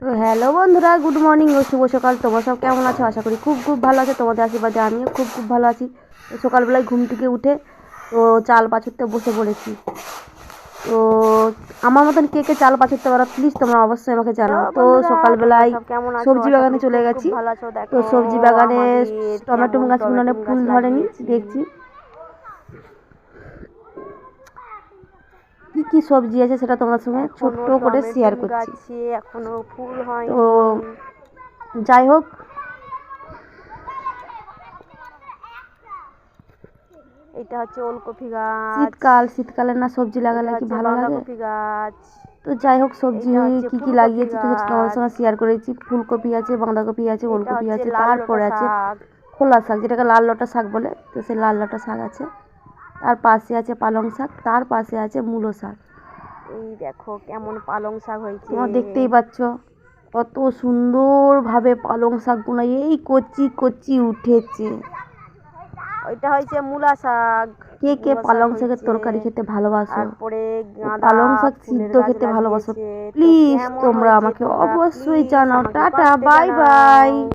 তো হ্যালো বন্ধুরা, good morning ও শুভ সকাল। তোমরা সব কেমন আছো? আশা করি খুব খুব ভালো আছে। তোমাদের আশীর্বাদে আমিও খুব খুব ভালো আছি। তো সকালবেলায় ঘুম থেকে উঠে তো চাল পাছুরতে বসে পড়েছি। তো আমার মতন কে কে চাল পাছুরতে পারো প্লিজ তোমরা অবশ্যই আমাকে জানাও। তো সকালবেলায় সবজি বাগানে চলে গেছি। তো সবজি বাগানে টমেটো গাছগুলো ফুল ধরেনি, দেখছি কি কি সবজি আছে সেটা তোমার সঙ্গে ছোট্ট করে শেয়ার করছি। এখনো ফুল হয়। তো যাই হোক, এটা হচ্ছে ওলকপি গাছ, শীতকালে না সবজি লাগালে কি ভালো লাগে। বাঁধাকপি গাছ। তো যাই হোক, সবজি কি কি লাগিয়েছি তো সেটা তোমার সঙ্গে শেয়ার করেছি। ফুলকপি আছে, বাঁধাকপি আছে, ওলকপি আছে, তারপরে আছে খোলা শাক, যেটাকে লাল লটা শাক বলে। তো সেই লাল লটা শাক আছে, তার পাশে আছে পালং শাক, তার পাশে আছে মূলো শাক। এই দেখো কেমন পালং শাক হয়েছে, তোমরা দেখতেই পাচ্ছ কত সুন্দরভাবে পালং শাকগুলো এই কচি কচি উঠেছে। ওইটা হয়েছে মূলা শাক। কে কে পালং শাকের তরকারি খেতে ভালোবাসো, তারপরে পালং শাক সিদ্ধ খেতে ভালোবাসো, প্লিজ তোমরা আমাকে অবশ্যই জানাও। Tata, bye bye.